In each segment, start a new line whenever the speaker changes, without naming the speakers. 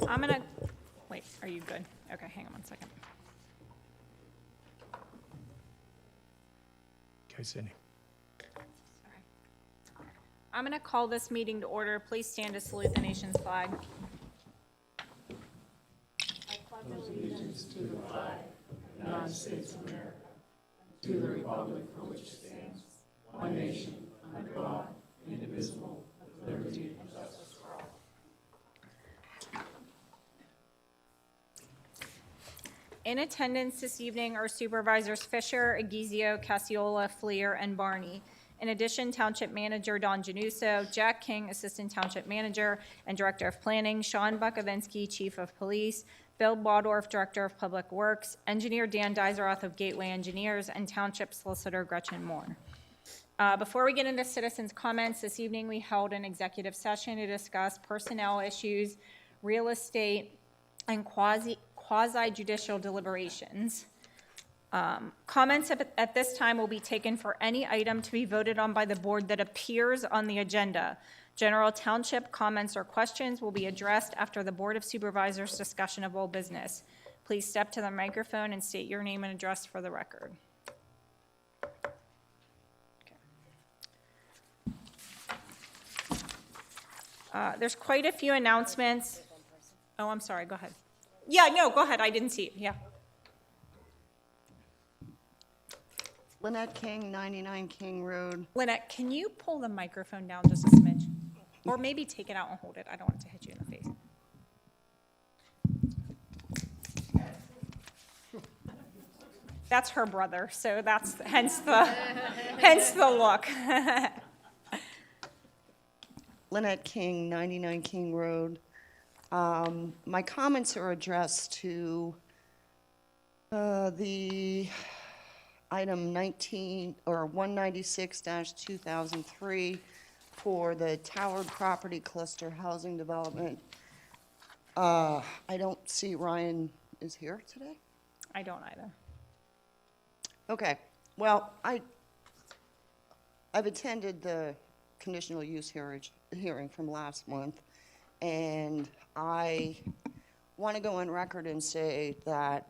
I'm gonna, wait, are you good? Okay, hang on one second.
Okay, Cindy.
I'm gonna call this meeting to order. Please stand to salute the nation's flag. In attendance this evening are Supervisors Fisher, Aguizio, Cassiola, Fleer, and Barney. In addition, Township Manager Don Januso, Jack King, Assistant Township Manager and Director of Planning, Sean Bukovinsky, Chief of Police, Bill Wadorf, Director of Public Works, Engineer Dan Dizeroth of Gateway Engineers, and Township Solicitor Gretchen Moore. Before we get into citizens' comments, this evening we held an executive session to discuss personnel issues, real estate, and quasi-judicial deliberations. Comments at this time will be taken for any item to be voted on by the board that appears on the agenda. General township comments or questions will be addressed after the Board of Supervisors discussion of old business. Please step to the microphone and state your name and address for the record. There's quite a few announcements. Oh, I'm sorry, go ahead. Yeah, no, go ahead, I didn't see it, yeah.
Lynette King, 99 King Road.
Lynette, can you pull the microphone down just a smidge? Or maybe take it out and hold it, I don't want it to hit you in the face. That's her brother, so that's hence the look.
Lynette King, 99 King Road. My comments are addressed to the item 196-2003 for the Towered Property Cluster Housing Development. I don't see Ryan is here today.
I don't either.
Okay, well, I've attended the conditional use hearing from last month, and I want to go on record and say that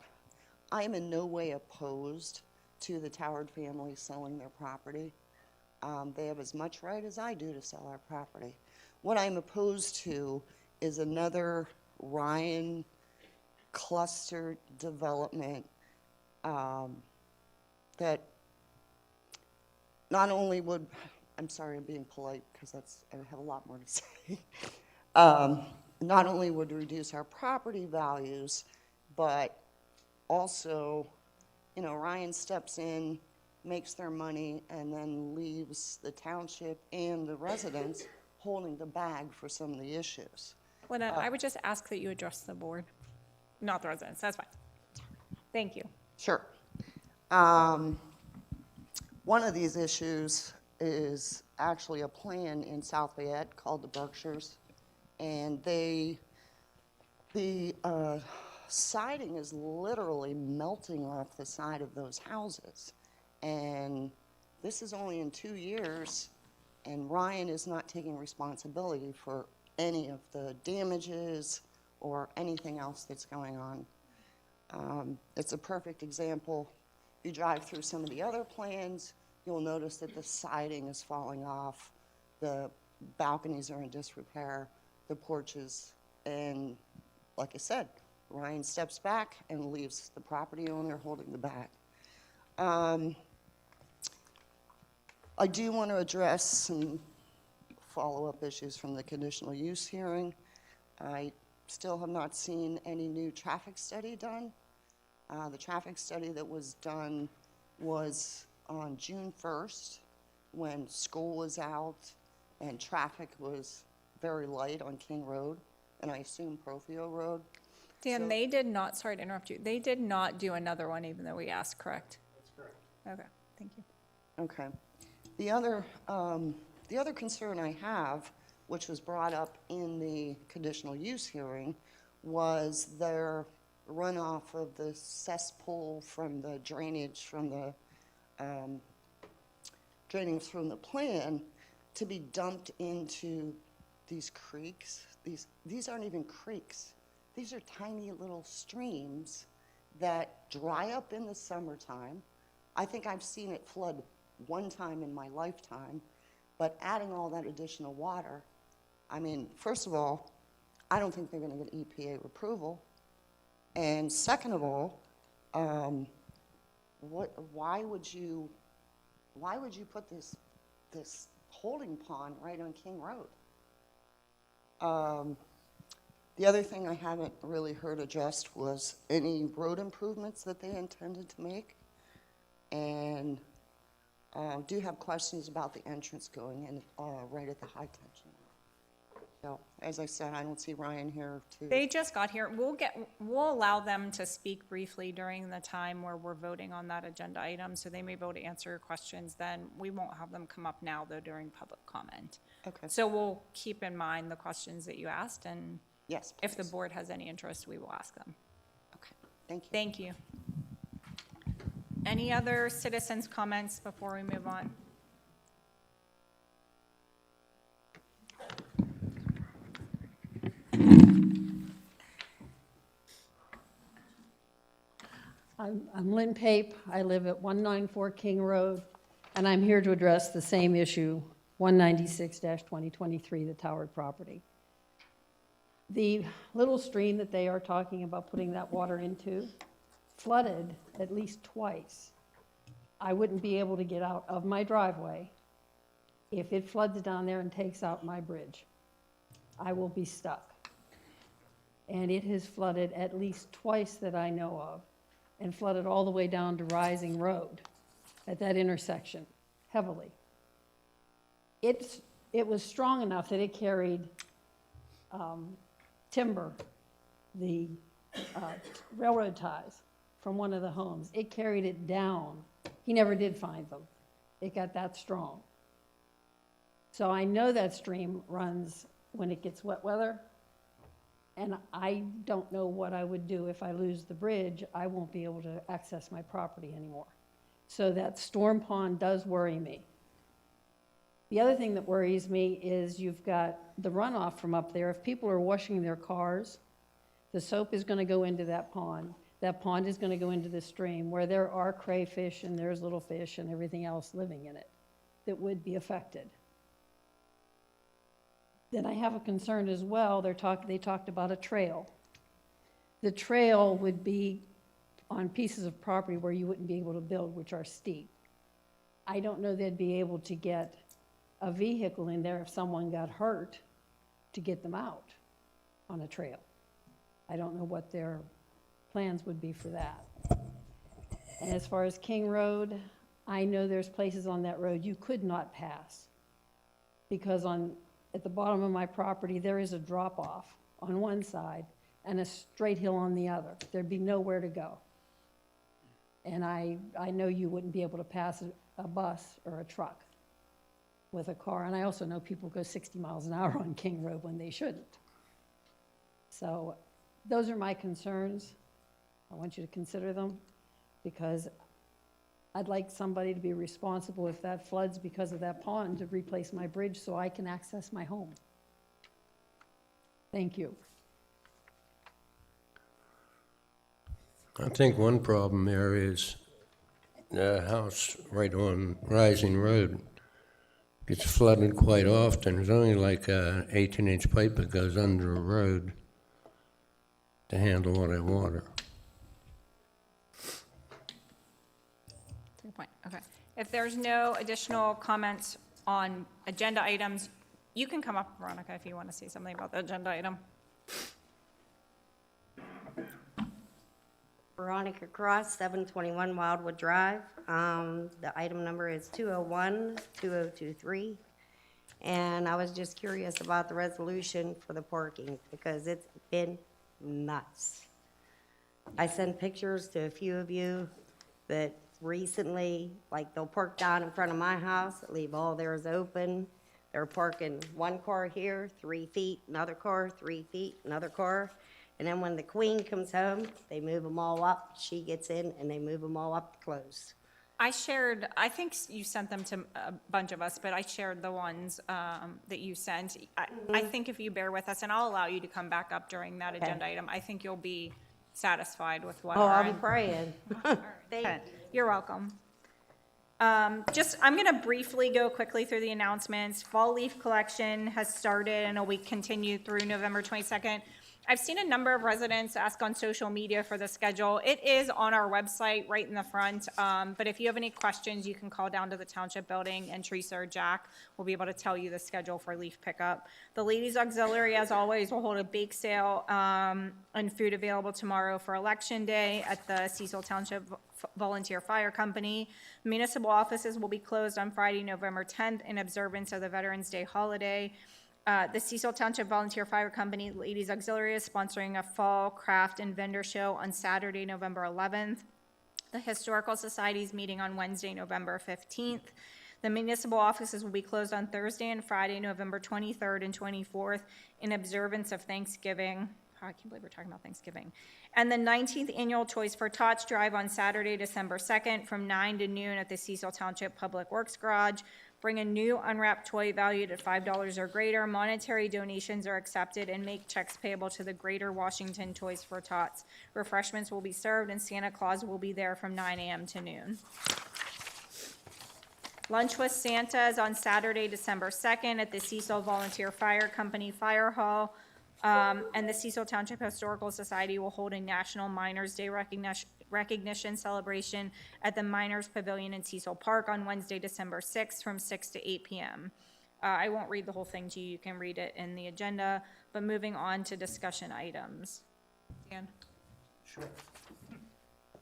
I am in no way opposed to the Towered family selling their property. They have as much right as I do to sell our property. What I'm opposed to is another Ryan cluster development that not only would, I'm sorry, I'm being polite because I have a lot more to say. Not only would reduce our property values, but also, you know, Ryan steps in, makes their money, and then leaves the township and the residents holding the bag for some of the issues.
Lynette, I would just ask that you address the board, not the residents, that's fine. Thank you.
Sure. One of these issues is actually a plan in South Fayette called the Berkshires, and the siding is literally melting off the side of those houses, and this is only in 2 years, and Ryan is not taking responsibility for any of the damages or anything else that's going on. It's a perfect example. You drive through some of the other plans, you'll notice that the siding is falling off, the balconies are in disrepair, the porches, and like I said, Ryan steps back and leaves the property owner holding the bag. I do want to address some follow-up issues from the conditional use hearing. I still have not seen any new traffic study done. The traffic study that was done was on June 1st when school was out and traffic was very light on King Road, and I assume Profio Road.
Dan,
So-
they did not, sorry to interrupt you, they did not do another one even though we asked, correct?
That's correct.
Okay, thank you.
Okay. The other concern I have, which was brought up in the conditional use hearing, was their runoff of the cesspool from the drainage from the plan to be dumped into these creeks. These aren't even creeks. these are tiny little streams that dry up in the summertime. I think I've seen it flood one time in my lifetime, but adding all that additional water, I mean, first of all, I don't think they're going to get EPA approval. And second of all, why would you put this holding pond right on King Road? The other thing I haven't really heard addressed was any road improvements that they intended to make. And do have questions about the entrance going in right at the high tension line. So, as I said, I don't see Ryan here to.
They just got here. We'll allow them to speak briefly during the time where we're voting on that agenda item, so they may be able to answer your questions then. We won't have them come up now, though, during public comment.
Okay.
So we'll keep in mind the questions that you asked, and
Yes,
if the
please.
board has any interest, we will ask them.
Okay, thank you.
Thank you. Any other citizens' comments before we move on?
I'm Lynn Pape. I live at 194 King Road, and I'm here to address the same issue, 196-2023, the Towered property. The little stream that they are talking about putting that water into flooded at least twice. I wouldn't be able to get out of my driveway if it floods down there and takes out my bridge. I will be stuck. And it has flooded at least twice that I know of, and flooded all the way down to Rising Road at that intersection, heavily. It was strong enough that it carried timber, the railroad ties from one of the homes. It carried it down. He never did find them. It got that strong. So I know that stream runs when it gets wet weather, and I don't know what I would do if I lose the bridge. I won't be able to access my property anymore. So that storm pond does worry me. The other thing that worries me is you've got the runoff from up there. If people are washing their cars, the soap is going to go into that pond. That pond is going to go into the stream where there are crayfish and there's little fish and everything else living in it that would be affected. Then I have a concern as well. They talked about a trail. The trail would be on pieces of property where you wouldn't be able to build, which are steep. I don't know they'd be able to get a vehicle in there if someone got hurt to get them out on a trail. I don't know what their plans would be for that. And as far as King Road, I know there's places on that road you could not pass because at the bottom of my property there is a drop-off on one side and a straight hill on the other. There'd be nowhere to go. And I know you wouldn't be able to pass a bus or a truck with a car. And I also know people go 60 miles an hour on King Road when they shouldn't. So those are my concerns. I want you to consider them because I'd like somebody to be responsible if that floods because of that pond to replace my bridge so I can access my home. Thank you.
I think one problem there is the house right on Rising Road gets flooded quite often. There's only like an 18-inch pipe that goes under a road to handle all that water.
Good point. Okay. If there's no additional comments on agenda items, you can come up, Veronica, if you want to say something about the agenda item.
Veronica Cross, 721 Wildwood Drive. The item number is 201-2023. And I was just curious about the resolution for the parking because it's been nuts. I sent pictures to a few of you that recently, like they'll park down in front of my house, leave all theirs open. They're parking one car here, 3 feet, another car, 3 feet, another car. And then when the queen comes home, they move them all up. She gets in and they move them all up close.
I shared, I think you sent them to a bunch of us, but I shared the ones that you sent. I think if you bear with us, and I'll allow you to come back up during that agenda item, I think you'll be satisfied with what
Oh,
our
I'm praying. Thank you.
You're welcome. I'm going to briefly go quickly through the announcements. Fall leaf collection has started and will continue through November 22nd. I've seen a number of residents ask on social media for the schedule. It is on our website right in the front, but if you have any questions, you can call down to the Township Building, and Teresa or Jack will be able to tell you the schedule for leaf pickup. The Ladies Auxiliary, as always, will hold a bake sale and food available tomorrow for Election Day at the Cecil Township Volunteer Fire Company. Municipal offices will be closed on Friday, November 10th in observance of the Veterans Day holiday. The Cecil Township Volunteer Fire Company Ladies Auxiliary is sponsoring a fall craft and vendor show on Saturday, November 11th. The Historical Society is meeting on Wednesday, November 15th. The municipal offices will be closed on Thursday and Friday, November 23rd and 24th in observance of Thanksgiving. Oh, I can't believe we're talking about Thanksgiving. And the 19th Annual Toys for Tots Drive on Saturday, December 2nd from 9 to noon at the Cecil Township Public Works Garage. Bring a new unwrapped toy valued at $5 or greater. Monetary donations are accepted, and make checks payable to the Greater Washington Toys for Tots. Refreshments will be served, and Santa Claus will be there from 9 a.m. to noon. Lunch with Santa is on Saturday, December 2nd at the Cecil Volunteer Fire Company Fire Hall. And the Cecil Township Historical Society will hold a National Miners Day recognition celebration at the Miners Pavilion in Cecil Park on Wednesday, December 6th from 6 to 8 p.m. I won't read the whole thing to you. You can read it in the agenda, but moving on to discussion items. Dan?
Sure.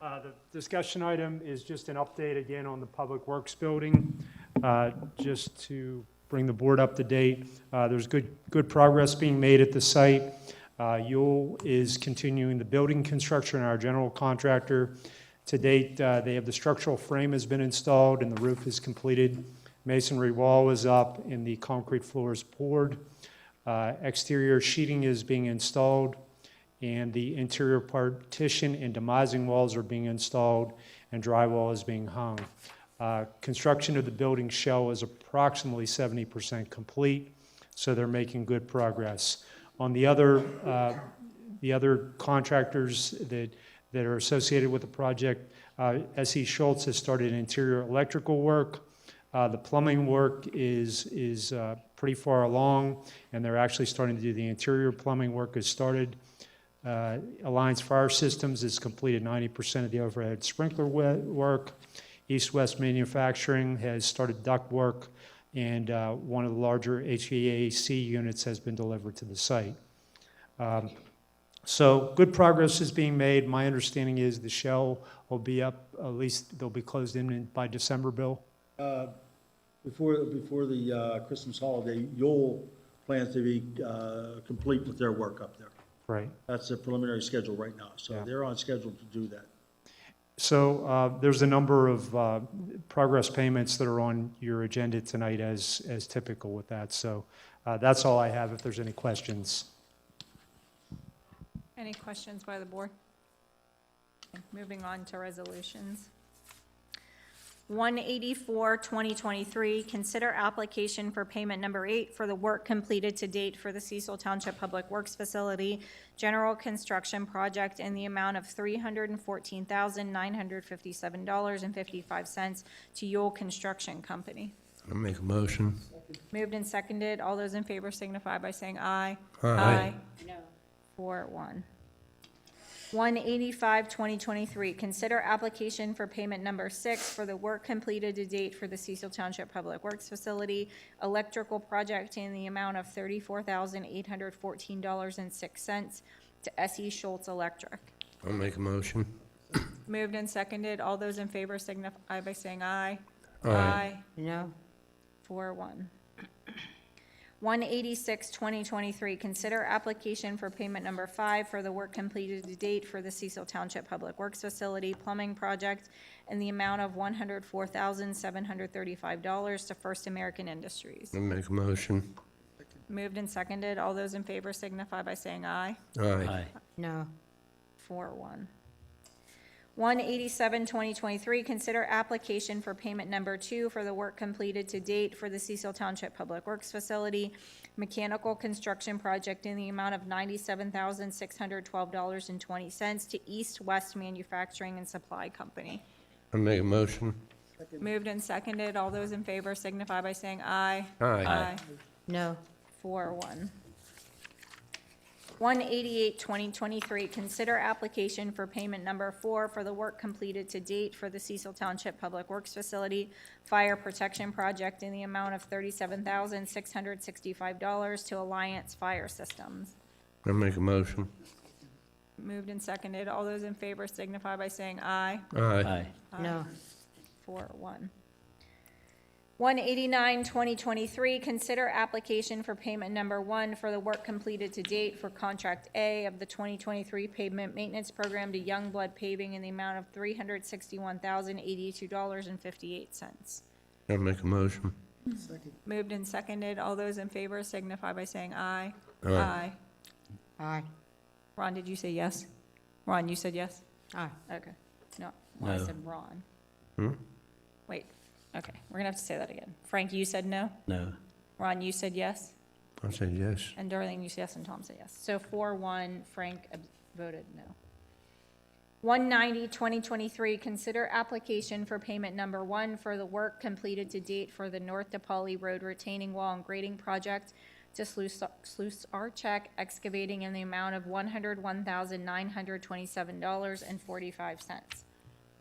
The discussion item is just an update again on the Public Works Building, just to bring the board up to date. There's good progress being made at the site. Yule is continuing the building construction, our general contractor. To date, they have the structural frame has been installed and the roof is completed. Masonry wall is up and the concrete floor is poured. Exterior sheeting is being installed, and the interior partition and demising walls are being installed, and drywall is being hung. Construction of the building shell is approximately 70% complete, so they're making good progress. On the other contractors that are associated with the project, S.E. Schultz has started interior electrical work. The plumbing work is pretty far along, and they're actually starting to do the interior plumbing work has started. Alliance Fire Systems has completed 90% of the overhead sprinkler work. East-West Manufacturing has started duct work, and one of the larger HVAC units has been delivered to the site. So good progress is being made. My understanding is the shell will be up, at least they'll be closed in by December, Bill?
Before the Christmas holiday, Yule plans to be complete with their work up there.
Right.
That's the preliminary schedule right now, so
Yeah.
they're on schedule to do that.
So there's a number of progress payments that are on your agenda tonight as typical with that. So that's all I have if there's any questions.
Any questions by the board? Okay, moving on to resolutions. 184, 2023, consider application for payment number 8 for the work completed to date for the Cecil Township Public Works Facility General Construction Project in the amount of $314,957.55 to Yule Construction Company.
I'll make a motion.
Moved and seconded. All those in favor signify by saying aye.
Aye.
No. 4-1. 185, 2023, consider application for payment number 6 for the work completed to date for the Cecil Township Public Works Facility electrical project in the amount of $34,814.06 to S.E. Schultz Electric.
I'll make a motion.
Moved and seconded. All those in favor signify by saying aye.
Aye.
No.
4-1. 186, 2023, consider application for payment number 5 for the work completed to date for the Cecil Township Public Works Facility plumbing project in the amount of $104,735 to First American Industries.
I'll make a motion.
Moved and seconded. All those in favor signify by saying aye.
Aye.
No.
4-1. 187, 2023, consider application for payment number 2 for the work completed to date for the Cecil Township Public Works Facility mechanical construction project in the amount of $97,612.20 to East West Manufacturing and Supply Company.
I make a motion.
Moved and seconded. All those in favor signify by saying aye.
Aye.
No.
4-1. 188, 2023, consider application for payment number 4 for the work completed to date for the Cecil Township Public Works Facility Fire Protection Project in the amount of $37,665 to Alliance Fire Systems.
I make a motion.
Moved and seconded. All those in favor signify by saying aye.
Aye.
No.
4-1. 189, 2023, consider application for payment number 1 for the work completed to date for Contract A of the 2023 pavement maintenance program to Youngblood Paving in the amount of $361,082.58.
I make a motion.
Moved and seconded. All those in favor signify by saying aye.
Aye.
Aye.
Ron, did you say yes? Ron, you said yes?
Aye.
Okay. No, I
No.
said Ron.
Hmm?
Wait, okay, we're gonna have to say that again. Frank, you said no?
No.
Ron, you said yes?
I said yes.
And Darlene, you said yes, and Tom said yes. So 4-1, Frank voted no. 190, 2023, consider application for payment number 1 for the work completed to date for the North DePauli Road retaining wall and grading project to Sluice Archek Excavating in the amount of $101,927.45.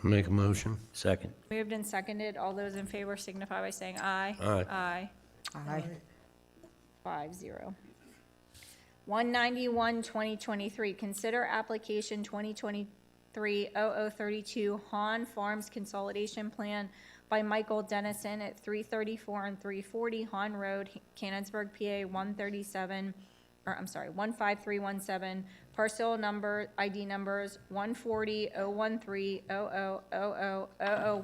I make a motion.
Second.
Moved and seconded. All those in favor signify by saying aye.
Aye.
Aye.
Aye.
5-0. 191, 2023, consider application 2023-0032 Han Farms Consolidation Plan by Michael Dennison at 334 and 340 Han Road, Canonsburg, PA 15317, parcel number, ID numbers 140 013 00 00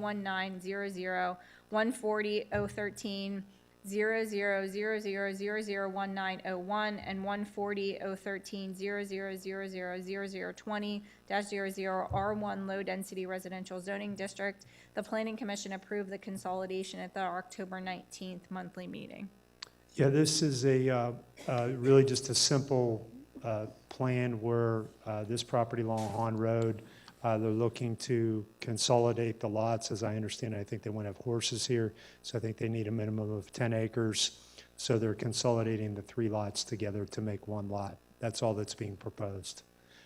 001900, 140 013 0000001901 and 140 013 00000020 R1 Low Density Residential Zoning District. The Planning Commission approved the consolidation at the October 19th monthly meeting.
Yeah, this is really just a simple plan where this property along Han Road, they're looking to consolidate the lots. As I understand it, I think they want to have horses here, so I think they need a minimum of 10 acres. So they're consolidating the 3 lots together to make 1 lot. That's all that's being proposed.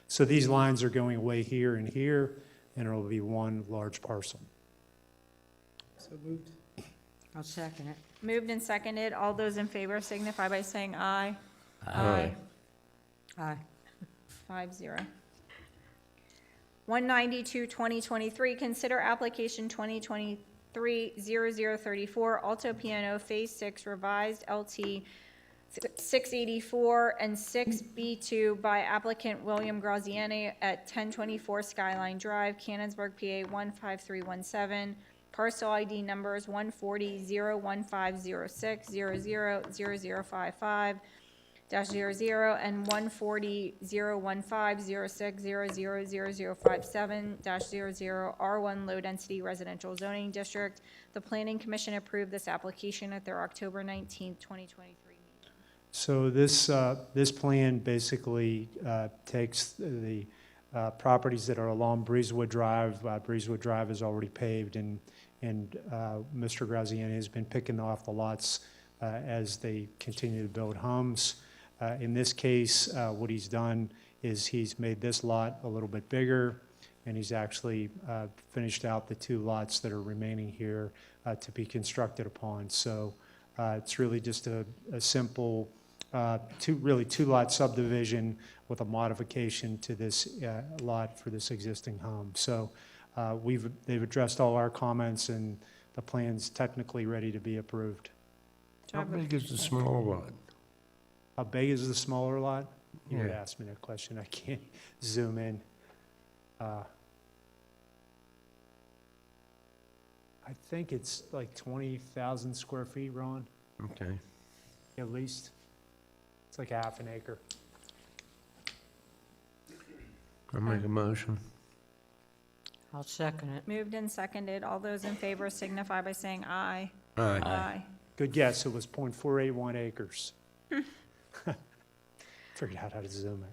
So these lines are going away here and here, and it'll be 1 large parcel.
I'll second it.
Moved and seconded. All those in favor signify by saying aye.
Aye.
Aye.
5-0. 192, 2023, consider application 2023-0034, Alto Piano Phase 6 Revised LT 684 and 6B2 by applicant William Graziani at 1024 Skyline Drive, Canonsburg, PA 15317, parcel ID numbers 140 01506 000055 -00 and 140 01506 000057 -00 R1 Low Density Residential Zoning District. The Planning Commission approved this application at their October 19th, 2023 meeting.
So this plan basically takes the properties that are along Breezewood Drive. Breezewood Drive is already paved, and Mr. Graziani has been picking off the lots as they continue to build homes. In this case, what he's done is he's made this lot a little bit bigger, and he's actually finished out the 2 lots that are remaining here to be constructed upon. So it's really just a simple 2-lot subdivision with a modification to this lot for this existing home. So they've addressed all our comments, and the plan's technically ready to be approved.
How big is the smaller lot?
How big is the smaller lot? You would
Yeah.
ask me that question. I can't zoom in. I think it's like 20,000 square feet, Ron,
Okay.
at least. It's like half an acre.
I make a motion.
I'll second it.
Moved and seconded. All those in favor signify by saying aye.
Aye.
Aye.
Good guess, it was .481 acres. Figured out how to zoom it.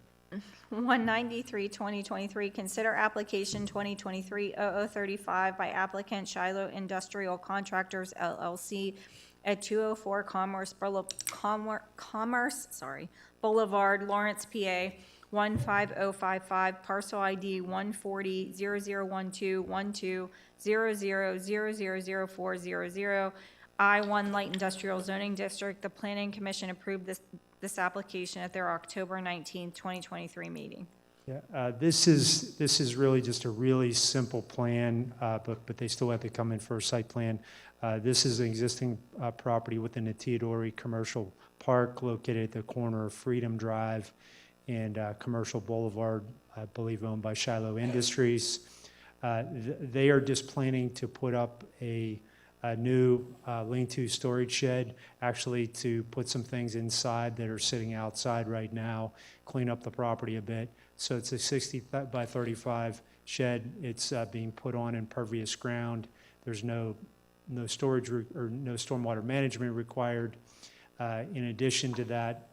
193, 2023, consider application 2023-0035 by applicant Shiloh Industrial Contractors LLC at 204 Boulevard, Lawrence, PA, 15055, parcel ID 140-0012-12-00000400, I-1 Light Industrial Zoning District. The Planning Commission approved this application at their October 19, 2023 meeting.
Yeah, this is really just a really simple plan, but they still have to come in for a site plan. This is an existing property within the Teodori Commercial Park located at the corner of Freedom Drive and Commercial Boulevard, I believe owned by Shiloh Industries. They are just planning to put up a new lean-to storage shed, actually to put some things inside that are sitting outside right now, clean up the property a bit. So it's a 60 by 35 shed. It's being put on impervious ground. There's no storage or no stormwater management required. In addition to that,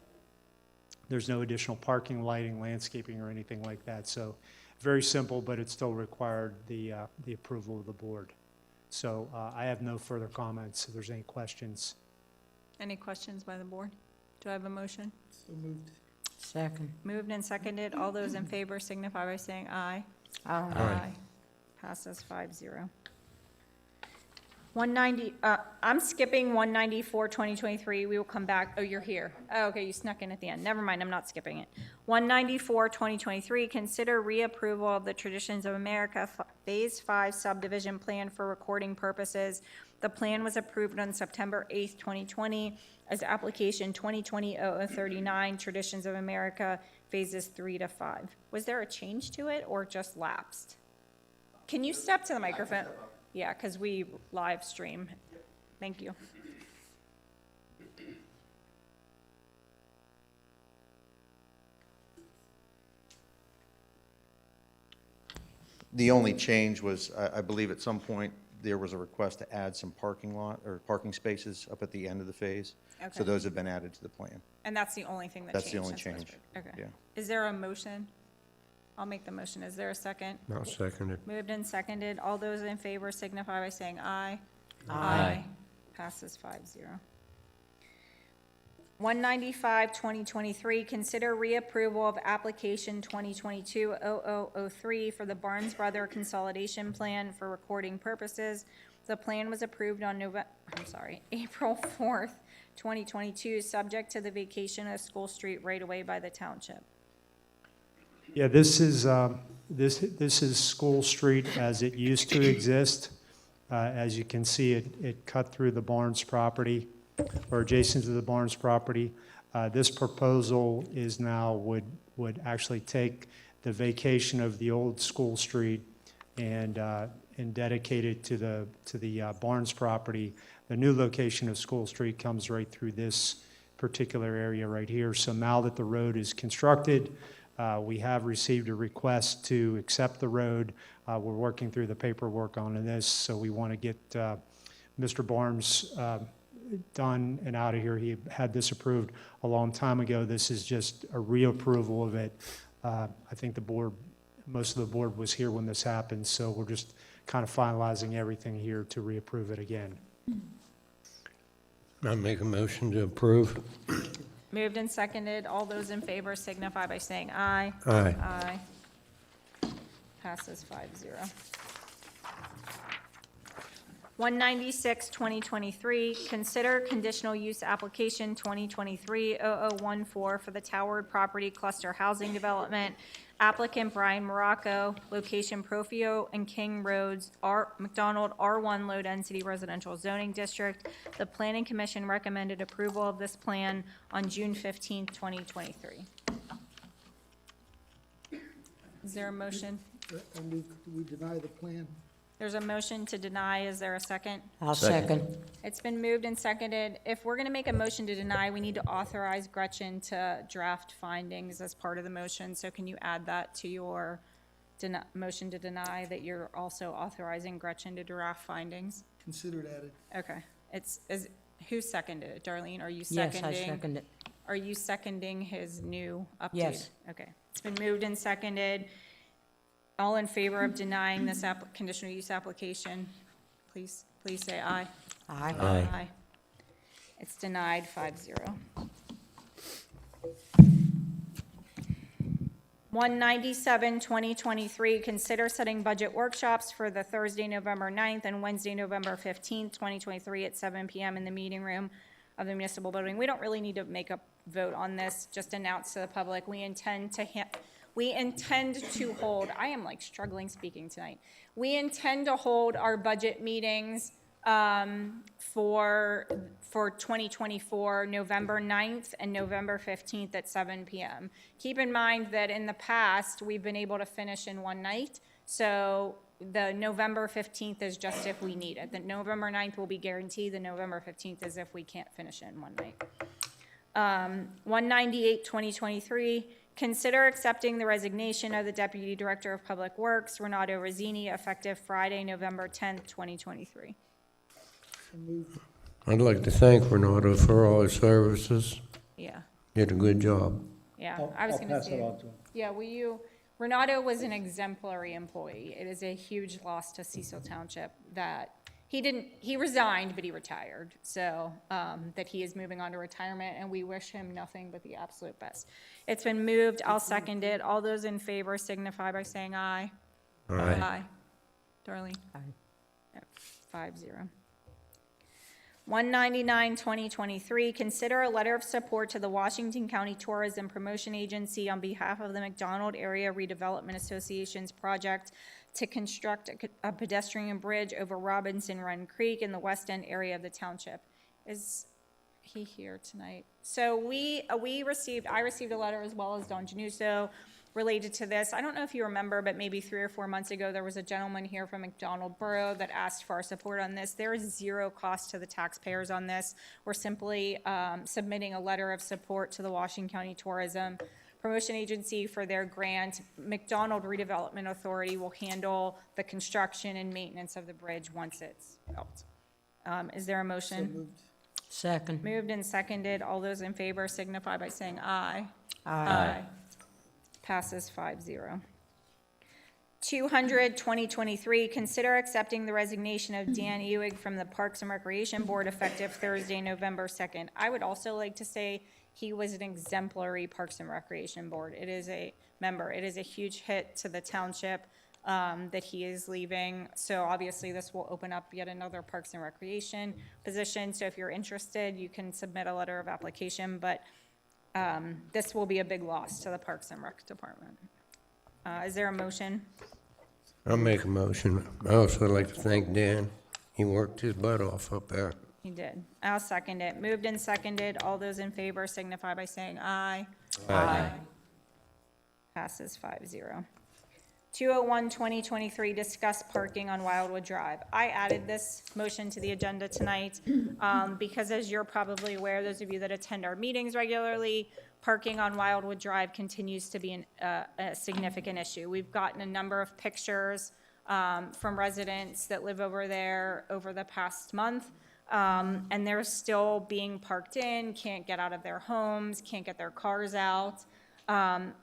there's no additional parking, lighting, landscaping, or anything like that. So very simple, but it still required the approval of the board. So I have no further comments if there's any questions.
Any questions by the board? Do I have a motion?
Second.
Moved and seconded. All those in favor signify by saying aye.
Aye.
Passes 5-0. 190, I'm skipping 194, 2023. We will come back. Oh, you're here. Oh, okay, you snuck in at the end. Never mind, I'm not skipping it. 194, 2023, consider reapproval of the Traditions of America Phase 5 subdivision plan for recording purposes. The plan was approved on September 8th, 2020 as application 2020-0039, Traditions of America Phases 3 to 5. Was there a change to it or just lapsed? Can you step to the microphone? Yeah, because we live stream. Thank you.
The only change was, I believe at some point, there was a request to add some parking lot, or parking spaces up at the end of the phase.
Okay.
So those have been added to the plan.
And that's the only thing that changed?
That's the only
since last
change,
week? Okay.
yeah.
Is there a motion? I'll make the motion. Is there a second?
I'll second it.
Moved and seconded. All those in favor signify by saying aye.
Aye.
Passes 5-0. 195, 2023, consider reapproval of application 2022-0003 for the Barnes Brother Consolidation Plan for recording purposes. The plan was approved on April 4th, 2022, subject to the vacation of School Street right away by the township.
Yeah, this is School Street as it used to exist. As you can see, it cut through the Barnes property, or adjacent to the Barnes property. This proposal is now would actually take the vacation of the old School Street and dedicate it to the Barnes property. The new location of School Street comes right through this particular area right here. So now that the road is constructed, we have received a request to accept the road. We're working through the paperwork on this, so we want to get Mr. Barnes done and out of here. He had this approved a long time ago. This is just a reapproval of it. I think most of the board was here when this happened, so we're just kind of finalizing everything here to reapprove it again.
I'll make a motion to approve.
Moved and seconded. All those in favor signify by saying aye.
Aye.
Aye. Passes 5-0. 196, 2023, consider conditional use application 2023-0014 for the Tower Property Cluster Housing Development. Applicant Brian Morocco, location Profio and King Roads, McDonald R1 Low Density Residential Zoning District. The Planning Commission recommended approval of this plan on June 15, 2023. Is there a motion?
We deny the plan.
There's a motion to deny. Is there a second?
I'll second.
It's been moved and seconded. If we're going to make a motion to deny, we need to authorize Gretchen to draft findings as part of the motion. So can you add that to your motion to deny that you're also authorizing Gretchen to draft findings?
Considered added.
Okay, who seconded it? Darlene, are you
Yes,
seconding?
I second it.
Are you seconding his new update?
Yes.
Okay, it's been moved and seconded. All in favor of denying this conditional use application, please say aye.
Aye.
Aye. It's denied 5-0. 197, 2023, consider setting budget workshops for the Thursday, November 9th and Wednesday, November 15th, 2023 at 7 PM in the meeting room of the municipal building. We don't really need to make a vote on this, just announce to the public. We intend to hold, I am like struggling speaking tonight. We intend to hold our budget meetings for 2024, November 9th and November 15th at 7 PM. Keep in mind that in the past, we've been able to finish in one night, so the November 15th is just if we need it. The November 9th will be guaranteed, the November 15th is if we can't finish it in one night. 198, 2023, consider accepting the resignation of the Deputy Director of Public Works, Renato Rossini, effective Friday, November 10th, 2023.
I'd like to thank Renato for all his services.
Yeah,
Did a good job.
yeah,
I'll
I was gonna
pass that
say,
on to him.
yeah, Renato was an exemplary employee. It is a huge loss to Cecil Township that he resigned, but he retired. So, that he is moving on to retirement, and we wish him nothing but the absolute best. It's been moved, I'll second it. All those in favor signify by saying aye.
Aye.
Darlene?
Aye.
5-0. 199, 2023, consider a letter of support to the Washington County Tourism Promotion Agency on behalf of the McDonald Area Redevelopment Association's project to construct a pedestrian bridge over Robinson Run Creek in the west end area of the township. Is he here tonight? So I received a letter as well as Don Januso related to this. I don't know if you remember, but maybe 3 or 4 months ago, there was a gentleman here from McDonald Borough that asked for our support on this. There is zero cost to the taxpayers on this. We're simply submitting a letter of support to the Washington County Tourism Promotion Agency for their grant. McDonald Redevelopment Authority will handle the construction and maintenance of the bridge once it's built. Is there a motion?
Second.
Moved and seconded. All those in favor signify by saying aye.
Aye.
Passes 5-0. 200, 2023, consider accepting the resignation of Dan Ewing from the Parks and Recreation Board effective Thursday, November 2nd. I would also like to say he was an exemplary Parks and Recreation Board. It is a huge hit to the township that he is leaving. So obviously this will open up yet another Parks and Recreation position. So if you're interested, you can submit a letter of application, but this will be a big loss to the Parks and Rec Department. Is there a motion?
I'll make a motion. I also like to thank Dan. He worked his butt off up there.
He did. I'll second it. Moved and seconded. All those in favor signify by saying aye.
Aye.
Passes 5-0. 201, 2023, discuss parking on Wildwood Drive. I added this motion to the agenda tonight because, as you're probably aware, those of you that attend our meetings regularly, parking on Wildwood Drive continues to be a significant issue. We've gotten a number of pictures from residents that live over there over the past month, and they're still being parked in, can't get out of their homes, can't get their cars out.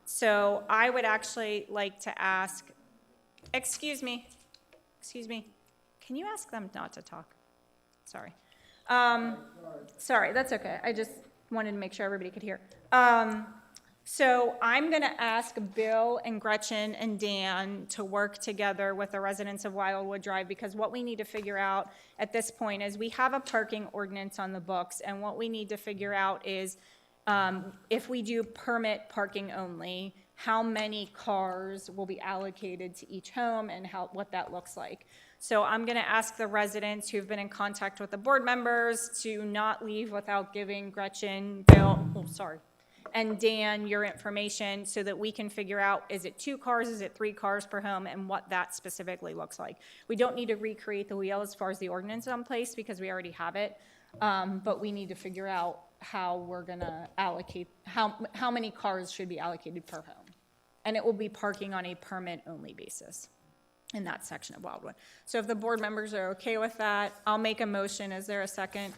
So I would actually like to ask, excuse me, can you ask them not to talk? Sorry. Sorry, that's okay. I just wanted to make sure everybody could hear. So I'm gonna ask Bill and Gretchen and Dan to work together with the residents of Wildwood Drive, because what we need to figure out at this point is we have a parking ordinance on the books, and what we need to figure out is if we do permit parking only, how many cars will be allocated to each home and what that looks like. So I'm going to ask the residents who've been in contact with the board members to not leave without giving Gretchen, Bill, and Dan your information so that we can figure out, is it 2 cars, is it 3 cars per home, and what that specifically looks like. We don't need to recreate the wheel as far as the ordinance in place because we already have it, but we need to figure out how we're gonna allocate, how many cars should be allocated per home. and it will be parking on a permit-only basis in that section of Wildwood. So if the board members are okay with that, I'll make a motion. Is there a second?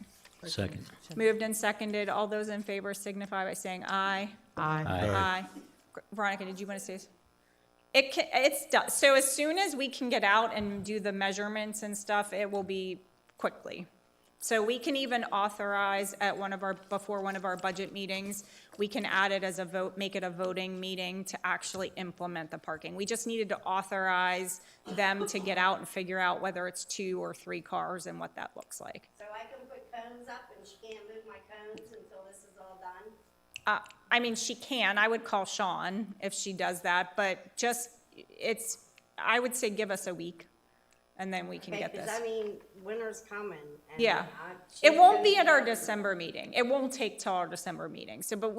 Second.
Moved and seconded. All those in favor signify by saying aye.
Aye.
Aye. Veronica, did you want to say? It's done. So as soon as we can get out and do the measurements and stuff, it will be quickly. So we can even authorize at before one of our budget meetings, we can add it as a vote, make it a voting meeting to actually implement the parking. We just needed to authorize them to get out and figure out whether it's 2 or 3 cars and what that looks like.
So I can put cones up and she can't move my cones until this is all done?
I mean, she can. I would call Sean if she does that, but I would say give us a week, and then we can get this.
Because, I mean, winter's coming. And
Yeah.
she
It won't be
couldn't
at our
do it.
December meeting. It won't take till our December meeting. So, but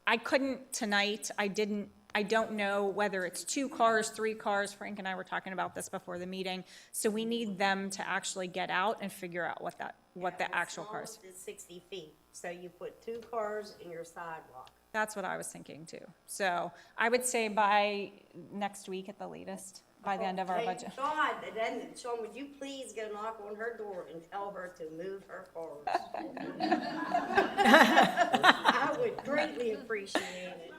I couldn't tonight. I don't know whether it's 2 cars, 3 cars. Frank and I were talking about this before the meeting. So we need them to actually get out and figure out what the actual cars.
Smallest is 60 feet, so you put 2 cars in your sidewalk.
That's what I was thinking too. So I would say by next week at the latest, by the end of our
Thank
budget.
God, and then, Sean, would you please go knock on her door and tell her to move her cars? I would greatly appreciate it.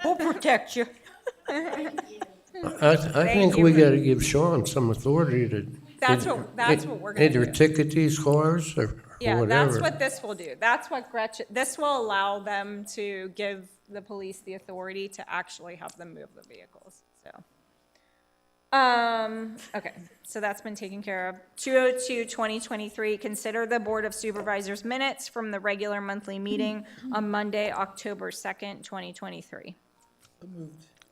We'll protect you.
Thank you.
I think we gotta give Sean some authority to.
That's what we're gonna
Either
do.
ticket these cars or
Yeah,
whatever.
that's what this will do. That's what this will allow them to give the police the authority to actually have them move the vehicles, so. Okay, so that's been taken care of. 202-2023, consider the Board of Supervisors minutes from the regular monthly meeting on Monday, October 2nd, 2023.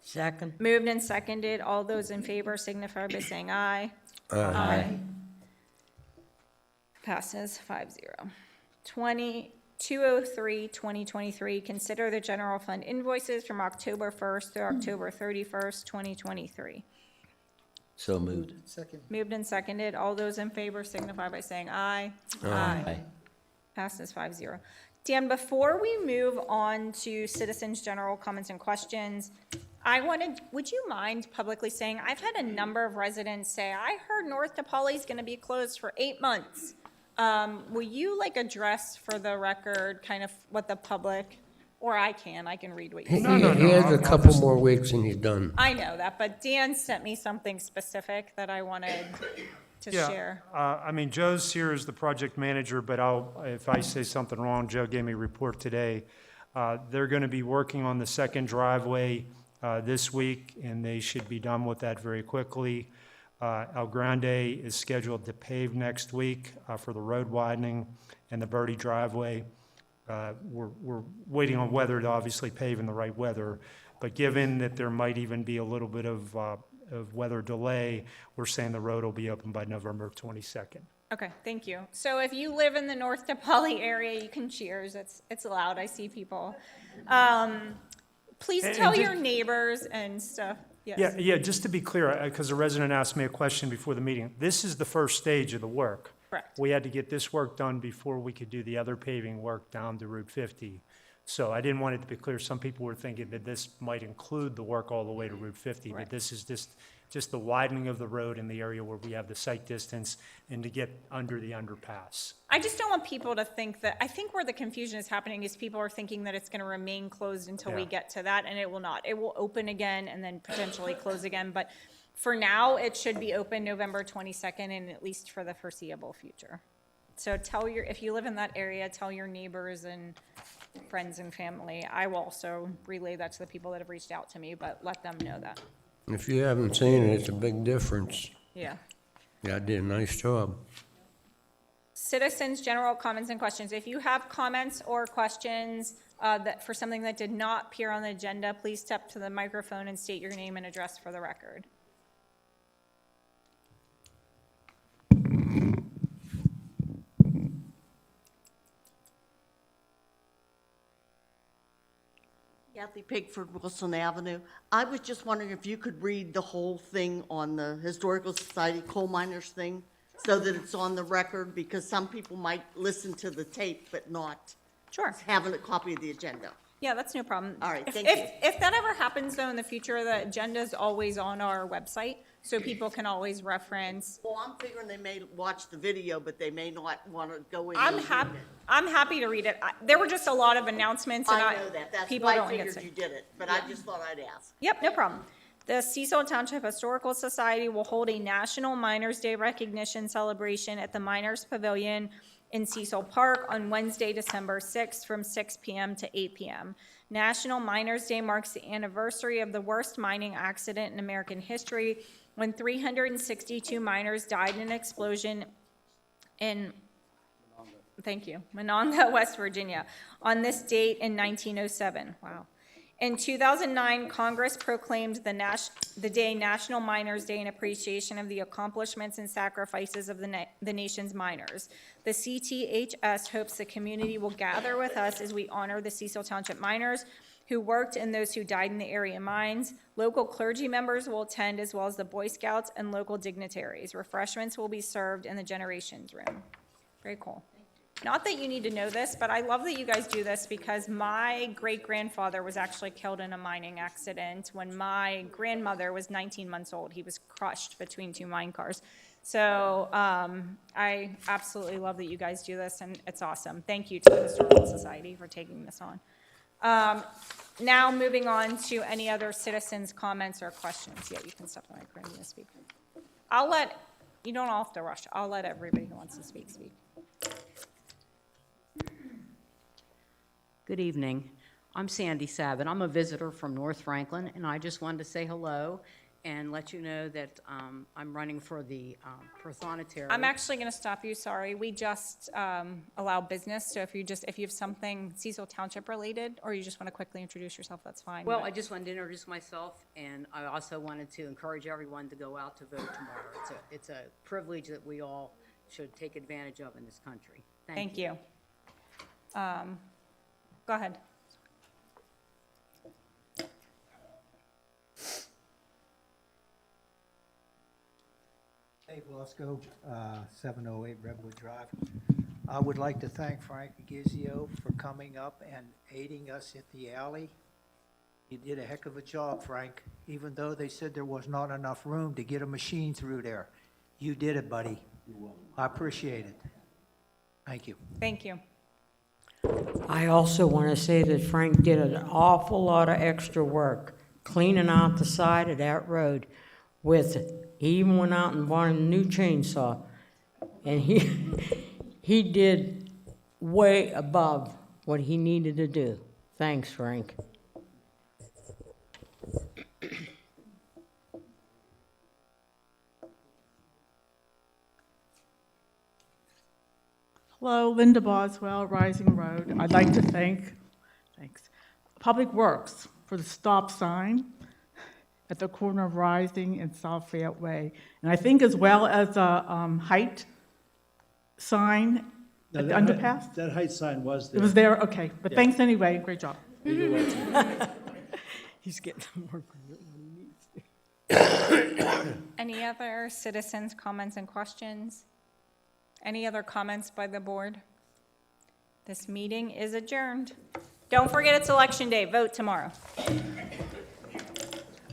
Second.
Moved and seconded. All those in favor signify by saying aye. Aye. Passes 5-0. 203-2023, consider the general fund invoices from October 1st through October 31st, 2023.
So moved.
Second.
Moved and seconded. All those in favor signify by saying aye. Aye. Passes 5-0. Dan, before we move on to citizens' general comments and questions, would you mind publicly saying, I've had a number of residents say, I heard North DePauli is going to be closed for 8 months. Will you address for the record kind of what the public, or I can read what you
He
say.
he has a couple more weeks and he's done.
I know that, but Dan sent me something specific that I wanted to share.
I mean, Joe's here as the project manager, but if I say something wrong, Joe gave me a report today. They're going to be working on the second driveway this week, and they should be done with that very quickly. El Grande is scheduled to pave next week for the road widening and the Birdie driveway. We're waiting on weather to obviously pave in the right weather, but given that there might even be a little bit of weather delay, we're saying the road will be open by November 22nd.
Okay, thank you. So if you live in the North DePauli area, you can cheers. It's loud. I see people. Please
And
tell
just-
your neighbors and stuff. Yes.
Yeah, just to be clear, because a resident asked me a question before the meeting, this is the first stage of the work.
Correct.
We had to get this work done before we could do the other paving work down to Route 50. So I didn't want it to be clear, some people were thinking that this might include the work all the way to Route 50,
Right.
but this is just the widening of the road in the area where we have the sight distance and to get under the underpass.
I just don't want people to think that, I think where the confusion is happening is people are thinking that it's going to remain closed until we
Yeah.
get to that, and it will not. It will open again and then potentially close again, but for now, it should be open November 22nd and at least for the foreseeable future. So if you live in that area, tell your neighbors and friends and family. I will also relay that to the people that have reached out to me, but let them know that.
If you haven't seen it, it's a big difference.
Yeah.
Yeah, I did a nice job.
Citizens' general comments and questions. If you have comments or questions for something that did not appear on the agenda, please step to the microphone and state your name and address for the record.
Kathy Pigford, Wilson Avenue. I was just wondering if you could read the whole thing on the Historical Society coal miners thing so that it's on the record, because some people might listen to the tape but not
Sure.
having a copy of the agenda.
Yeah, that's no problem.
All right,
If-
thank
if-
you.
If that ever happens, though, in the future, the agenda's always on our website, so people can always reference.
Well, I'm figuring they may watch the video, but they may not want to go in.
I'm
and read
happy,
it.
I'm happy to read it. There were just a lot of announcements, and
I know that, that's
people
why I
don't get
figured
sick.
you did it, but I just thought I'd ask.
Yep, no problem. The Cecil Township Historical Society will hold a National Miners Day recognition celebration at the Miners Pavilion in Cecil Park on Wednesday, December 6th from 6 p.m. to 8 p.m. National Miners Day marks the anniversary of the worst mining accident in American history when 362 miners died in an explosion in Monongah, West Virginia, on this date in 1907. Wow. In 2009, Congress proclaimed the day National Miners Day in appreciation of the accomplishments and sacrifices of the nation's miners. The CTHS hopes the community will gather with us as we honor the Cecil Township miners who worked and those who died in the area mines. Local clergy members will attend, as well as the Boy Scouts and local dignitaries. Refreshments will be served in the Generations Room. Very cool. Not that you need to know this, but I love that you guys do this because my great-grandfather was actually killed in a mining accident when my grandmother was 19 months old. He was crushed between two mine cars. So I absolutely love that you guys do this, and it's awesome. Thank you to the Historical Society for taking this on. Now, moving on to any other citizens' comments or questions. Yeah, you can step on my microphone and speak. You don't all have to rush. I'll let everybody who wants to speak.
Good evening. I'm Sandy Sabin. I'm a visitor from North Franklin, and I just wanted to say hello and let you know that I'm running for the Prothonotary.
I'm actually going to stop you, sorry. We just allow business, so if you have something Cecil Township related, or you just want to quickly introduce yourself, that's fine.
Well,
but-
I just wanted to introduce myself, and I also wanted to encourage everyone to go out to vote tomorrow. It's a privilege that we all should take advantage of in this country.
Thank you. Go ahead.
Dave Lusco, 708 Redwood Drive. I would like to thank Frank Agizio for coming up and aiding us at the alley. You did a heck of a job, Frank, even though they said there was not enough room to get a machine through there. You did it, buddy. I appreciate it. Thank you.
Thank you.
I also want to say that Frank did an awful lot of extra work cleaning out the side of that road he even went out and bought a new chainsaw. And he did way above what he needed to do. Thanks, Frank.
Hello, Linda Boswell, Rising Road. I'd like to thank Public Works for the stop sign at the corner of Rising and South Fayette Way. And I think as well as a height sign at the underpass.
That height sign was there.
It was there, okay. But
Yeah.
thanks anyway, great job.
He's getting more.
Any other citizens' comments and questions? Any other comments by the board? This meeting is adjourned. Don't forget it's Election Day. Vote tomorrow.